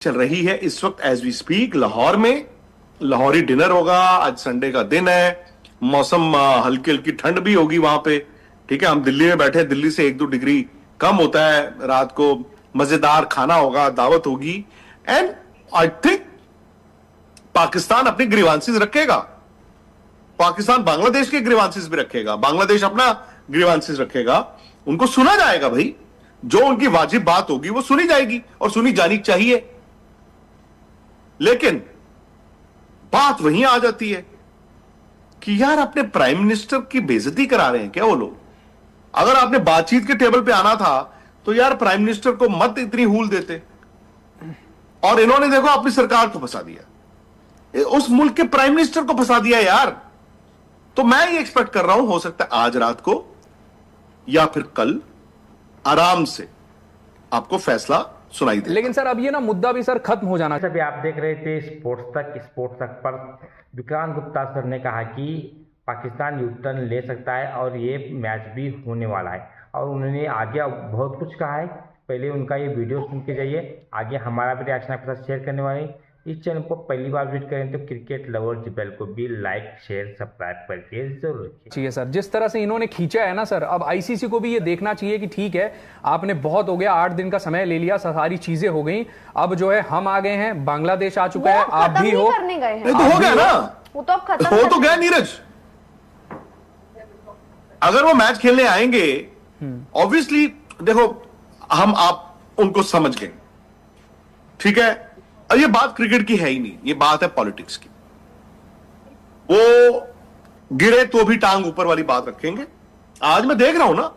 चल रही है इस वक्त एज वी स्पीक लाहौर में। लाहौरी डिनर होगा, आज संडे का दिन है, मौसम हल्की हल्की ठंड भी होगी वहां पे। ठीक है, हम दिल्ली में बैठे हैं, दिल्ली से 1-2 डिग्री कम होता है रात को। मजेदार खाना होगा, दावत होगी, एंड आई थिंक पाकिस्तान अपनी ग्रीवांसेस रखेगा, पाकिस्तान बांग्लादेश के ग्रीवांसेस भी रखेगा, बांग्लादेश अपना ग्रीवांसेस रखेगा। उनको सुना जाएगा भाई, जो उनकी वाजिब बात होगी वो सुनी जाएगी और सुनी जानी चाहिए। लेकिन बात वहीं आ जाती है कि यार अपने प्राइम मिनिस्टर की बेइज्जती करा रहे हैं क्या वो लोग। अगर आपने बातचीत के टेबल पे आना था तो यार प्राइम मिनिस्टर को मत इतनी हूल देते। और इन्होंने देखो अपनी सरकार को फंसा दिया, उस मुल्क के प्राइम मिनिस्टर को फंसा दिया यार। तो मैं ये एक्सपेक्ट कर रहा हूं, हो सकता है आज रात को या फिर कल आराम से आपको फैसला सुनाई दे। लेकिन सर अब ये ना मुद्दा भी सर खत्म हो जाना। अभी आप देख रहे थे स्पोर्ट्स तक पर विक्रांत गुप्ता सर ने कहा कि पाकिस्तान यू टर्न ले सकता है और ये मैच भी होने वाला है, और उन्होंने आगे बहुत कुछ कहा है। पहले उनका ये वीडियो सुन के जाइए, आगे हमारा भी रिएक्शन आपके साथ शेयर करने वाले हैं। इस चैनल को पहली बार विजिट करें तो क्रिकेट लवर्स बेल को भी लाइक शेयर सब्सक्राइब करके जरूर रखिए। चाहिए सर, जिस तरह से इन्होंने खींचा है ना सर, अब आईसीसी को भी ये देखना चाहिए कि ठीक है आपने बहुत हो गया, 8 दिन का समय ले लिया, सारी चीजें हो गई, अब जो है हम आ गए हैं, बांग्लादेश आ चुका है, आप भी हो, तो हो गया ना, वो तो अब खत्म हो तो गया नीरज। अगर वो मैच खेलने आएंगे ऑब्वियसली, देखो हम आप उनको समझ गए, ठीक है। और ये बात क्रिकेट की है ही नहीं, ये बात है पॉलिटिक्स की। वो गिरे तो भी टांग ऊपर वाली बात रखेंगे। आज मैं देख रहा हूं ना,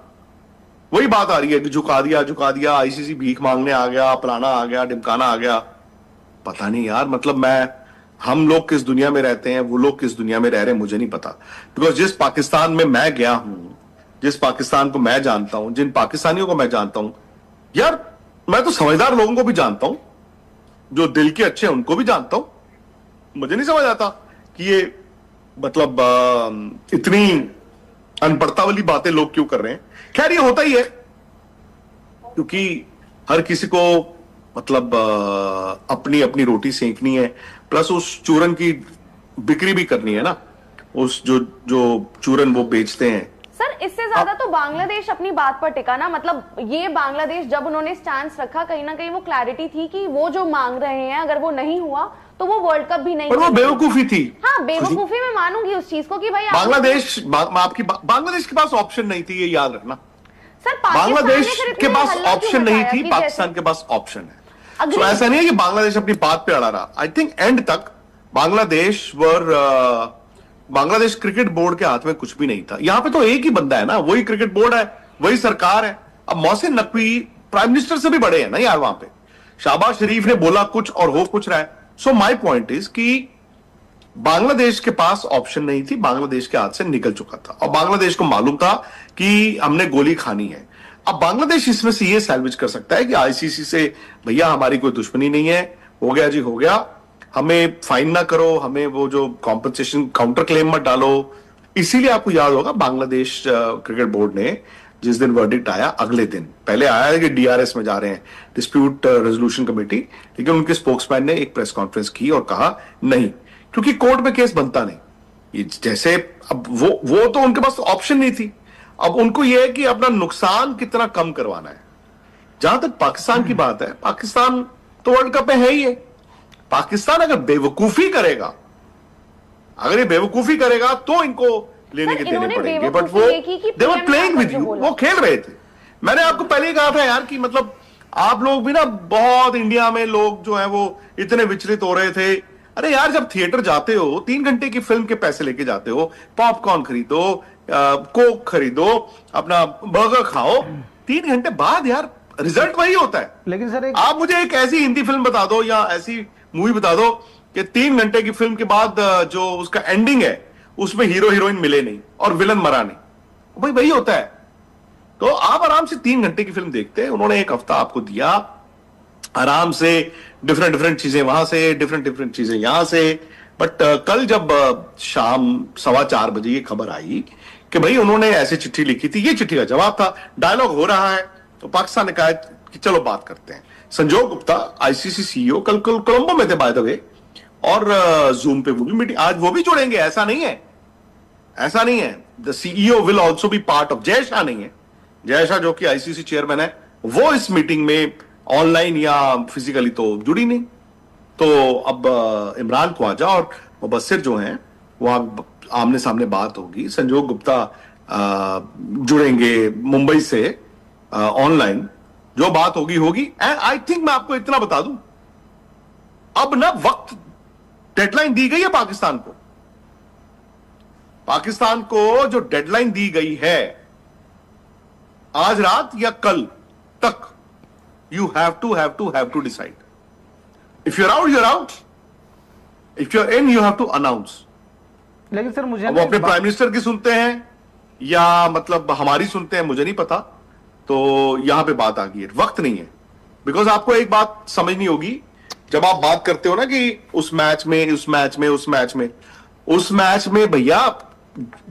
वही बात आ रही है कि झुका दिया, आईसीसी भीख मांगने आ गया, फलाना आ गया, ढिमकाना आ गया। पता नहीं यार, मतलब हम लोग किस दुनिया में रहते हैं, वो लोग किस दुनिया में रह रहे हैं, मुझे नहीं पता। बिकॉज जिस पाकिस्तान में मैं गया हूं, जिस पाकिस्तान को मैं जानता हूं, जिन पाकिस्तानियों को मैं जानता हूं, यार मैं तो समझदार लोगों को भी जानता हूं, जो दिल के अच्छे हैं उनको भी जानता हूं। मुझे नहीं समझ आता कि ये मतलब इतनी अनपढ़ता वाली बातें लोग क्यों कर रहे हैं। खैर ये होता ही है, क्योंकि हर किसी को मतलब अपनी अपनी रोटी सेंकनी है, प्लस उस चूरन की बिक्री भी करनी है ना, उस जो चूरन वो बेचते हैं। सर इससे ज्यादा तो बांग्लादेश अपनी बात पर टिका ना, मतलब ये बांग्लादेश जब उन्होंने स्टैंड रखा, कहीं ना कहीं वो क्लैरिटी थी कि वो जो मांग रहे हैं अगर वो नहीं हुआ तो वो वर्ल्ड कप भी नहीं। पर वो बेवकूफी थी। हाँ बेवकूफी में मानूंगी उस चीज को कि भाई बांग्लादेश के पास ऑप्शन नहीं थी, ये याद रखना। सर बांग्लादेश के पास ऑप्शन नहीं थी, पाकिस्तान के पास ऑप्शन है। तो ऐसा नहीं है कि बांग्लादेश अपनी बात पे अड़ा रहा। आई थिंक एंड तक बांग्लादेश क्रिकेट बोर्ड के हाथ में कुछ भी नहीं था। यहां पे तो एक ही बंदा है ना, वही क्रिकेट बोर्ड है, वही सरकार है। अब मोहसिन नकवी प्राइम मिनिस्टर से भी बड़े हैं ना यार वहां पे। शहबाज शरीफ ने बोला कुछ और हो कुछ रहा है। सो माय पॉइंट इज कि बांग्लादेश के पास ऑप्शन नहीं थी, बांग्लादेश के हाथ से निकल चुका था, और बांग्लादेश को मालूम था कि हमने गोली खानी है। अब बांग्लादेश इसमें से ये सैल्वेज कर सकता है कि आईसीसी से भैया हमारी कोई दुश्मनी नहीं है, हो गया जी हो गया, हमें फाइन ना करो, हमें वो जो कॉम्पनसेशन काउंटर क्लेम मत डालो। इसीलिए आपको याद होगा बांग्लादेश क्रिकेट बोर्ड ने जिस दिन वर्डिक्ट आया, अगले दिन पहले आया है कि डीआरएस में जा रहे हैं, डिस्प्यूट रेजोल्यूशन कमेटी, लेकिन उनके स्पोक्समैन ने एक प्रेस कॉन्फ्रेंस की और कहा नहीं, क्योंकि कोर्ट में केस बनता नहीं। ये जैसे अब वो तो उनके पास ऑप्शन नहीं थी। अब उनको यह है कि अपना नुकसान कितना कम करवाना है। जहां तक पाकिस्तान की बात है, पाकिस्तान तो वर्ल्ड कप में है ही है। पाकिस्तान अगर बेवकूफी करेगा, अगर ये बेवकूफी करेगा तो इनको लेने के देने पड़ेंगे। बट वो दे वर प्लेइंग विद यू, वो खेल रहे थे। मैंने आपको पहले ही कहा था यार कि मतलब आप लोग भी ना बहुत, इंडिया में लोग जो है वो इतने विचलित हो रहे थे। अरे यार जब थिएटर जाते हो, 3 घंटे की फिल्म के पैसे लेके जाते हो, पॉपकॉर्न खरीदो, कोक खरीदो, अपना बर्गर खाओ, 3 घंटे बाद यार रिजल्ट वही होता है। लेकिन सर आप मुझे एक ऐसी हिंदी फिल्म बता दो या ऐसी मूवी बता दो कि 3 घंटे की फिल्म के बाद जो उसका एंडिंग है उसमें हीरो हीरोइन मिले नहीं और विलन मरा नहीं, भाई वही होता है। तो आप आराम से 3 घंटे की फिल्म देखते हैं। उन्होंने 1 हफ्ता आपको दिया, आराम से डिफरेंट चीजें वहां से, डिफरेंट चीजें यहां से। बट कल जब शाम 4:15 बजे ये खबर आई कि भाई उन्होंने ऐसी चिट्ठी लिखी थी, ये चिट्ठी का जवाब था, डायलॉग हो रहा है, तो पाकिस्तान ने कहा कि चलो बात करते हैं। संजोग गुप्ता आईसीसी सीईओ कल कोलंबो में थे बाय द वे, और जूम पे वो भी मीटिंग, आज वो भी जुड़ेंगे, ऐसा नहीं है, ऐसा नहीं है। The CEO will also be part of, Jay Shah नहीं है, जय शाह जो कि आईसीसी चेयरमैन है, वो इस मीटिंग में ऑनलाइन या फिजिकली तो जुड़ी नहीं। तो अब इमरान ख्वाजा और मुबस्सिर जो हैं वहां आमने सामने बात होगी, संजोग गुप्ता जुड़ेंगे मुंबई से ऑनलाइन, जो बात होगी होगी। एंड आई थिंक मैं आपको इतना बता दूं, अब ना वक्त, डेडलाइन दी गई है पाकिस्तान को, पाकिस्तान को जो डेडलाइन दी गई है आज रात या कल तक, you have to decide. If you are out, you are out, if you are in, you have to announce. लेकिन सर मुझे वो अपने प्राइम मिनिस्टर की सुनते हैं या मतलब हमारी सुनते हैं, मुझे नहीं पता। तो यहां पे बात आ गई है, वक्त नहीं है। बिकॉज आपको एक बात समझनी होगी, जब आप बात करते हो ना कि उस मैच में भैया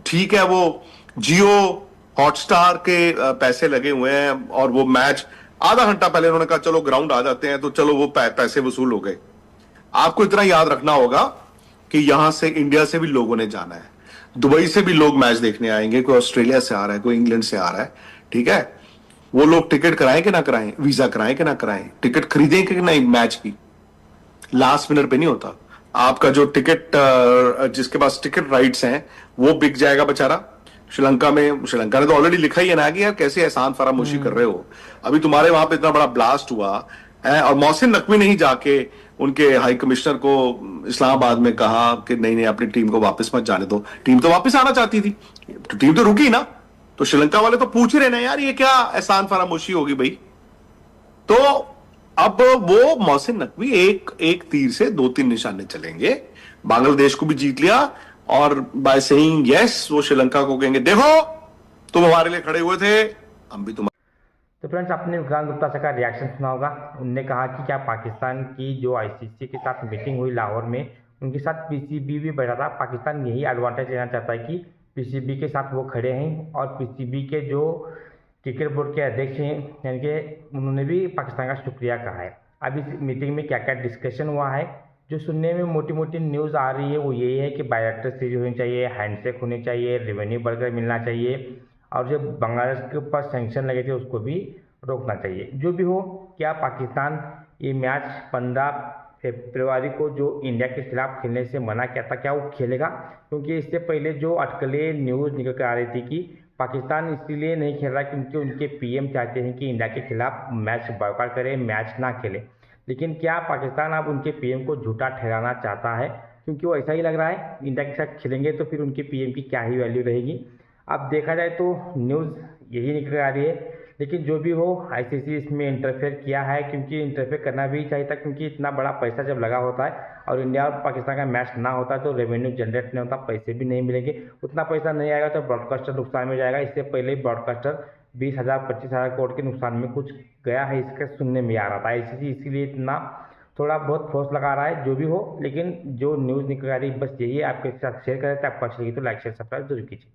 ठीक है, वो जियो हॉटस्टार के पैसे लगे हुए हैं, और वो मैच आधा घंटा पहले उन्होंने कहा चलो ग्राउंड आ जाते हैं, तो चलो वो पैसे वसूल हो गए। आपको इतना याद रखना होगा कि यहां से इंडिया से भी लोगों ने जाना है, दुबई से भी लोग मैच देखने आएंगे, कोई ऑस्ट्रेलिया से आ रहा है, कोई इंग्लैंड से आ रहा है, ठीक है। वो लोग टिकट कराएं कि ना कराएं, वीजा कराएं कि ना कराएं, टिकट खरीदें कि नहीं, मैच की लास्ट मिनट पे नहीं होता। आपका जो टिकट, जिसके पास टिकट राइट्स हैं वो बिक जाएगा बेचारा। श्रीलंका ने तो ऑलरेडी लिखा ही है ना कि यार कैसे एहसान फरामोशी कर रहे हो, अभी तुम्हारे वहां पे इतना बड़ा ब्लास्ट हुआ है, और मोहसिन नकवी ने ही जाके उनके हाई कमिश्नर को इस्लामाबाद में कहा कि नहीं अपनी टीम को वापस मत जाने दो। टीम तो वापस आना चाहती थी, तो टीम तो रुकी ना। तो श्रीलंका वाले तो पूछ ही रहे ना यार ये क्या एहसान फरामोशी होगी भाई। तो अब वो मोहसिन नकवी एक तीर से 2-3 निशाने चलेंगे। बांग्लादेश को भी जीत लिया, और बाय सेइंग यस वो श्रीलंका को कहेंगे देखो तुम हमारे लिए खड़े हुए थे, हम भी तुम। तो फ्रेंड्स, आपने विक्रांत गुप्ता से का रिएक्शन सुना होगा। उनने कहा कि क्या पाकिस्तान की जो आईसीसी के साथ मीटिंग हुई लाहौर में, उनके साथ पीसीबी भी बैठा था। पाकिस्तान यही एडवांटेज लेना चाहता है कि पीसीबी के साथ वो खड़े हैं, और पीसीबी के जो क्रिकेट बोर्ड के अध्यक्ष हैं यानी कि उन्होंने भी पाकिस्तान का शुक्रिया कहा है। अब इस मीटिंग में क्या क्या डिस्कशन हुआ है, जो सुनने में मोटी मोटी न्यूज़ आ रही है वो यही है कि बायलैटरल सीरीज होनी चाहिए, हैंडशेक होनी चाहिए, रेवेन्यू बढ़कर मिलना चाहिए, और जो बांग्लादेश के ऊपर सैंक्शन लगे थे उसको भी रोकना चाहिए। जो भी हो, क्या पाकिस्तान ये मैच 15 फरवरी को जो इंडिया के खिलाफ खेलने से मना किया था, क्या वो खेलेगा? क्योंकि इससे पहले जो अटकलें न्यूज़ निकल कर आ रही थी कि पाकिस्तान इसलिए नहीं खेल रहा क्योंकि उनके पीएम चाहते हैं कि इंडिया के खिलाफ मैच बॉयकॉट करे, मैच ना खेले। लेकिन क्या पाकिस्तान अब उनके पीएम को झूठा ठहराना चाहता है? क्योंकि वो ऐसा ही लग रहा है, इंडिया के साथ खेलेंगे तो फिर उनके पीएम की क्या ही वैल्यू रहेगी। अब देखा जाए तो न्यूज़ यही निकल आ रही है। लेकिन जो भी हो, आईसीसी इसमें इंटरफेयर किया है, क्योंकि इंटरफेयर करना भी चाहिए था, क्योंकि इतना बड़ा पैसा जब लगा होता है और इंडिया और पाकिस्तान का मैच ना होता है तो रेवेन्यू जनरेट नहीं होता, पैसे भी नहीं मिलेंगे। उतना पैसा नहीं आएगा तो ब्रॉडकास्टर नुकसान में जाएगा। इससे पहले ही ब्रॉडकास्टर 20,000-25,000 करोड़ के नुकसान में कुछ गया है, इसका सुनने में आ रहा था। आईसीसी इसीलिए इतना थोड़ा बहुत फोर्स लगा रहा है। जो भी हो, लेकिन जो न्यूज़ निकल आ रही है बस यही है, आपके साथ शेयर करें। तो आपको अच्छी लगी तो लाइक शेयर सब्सक्राइब जरूर कीजिए।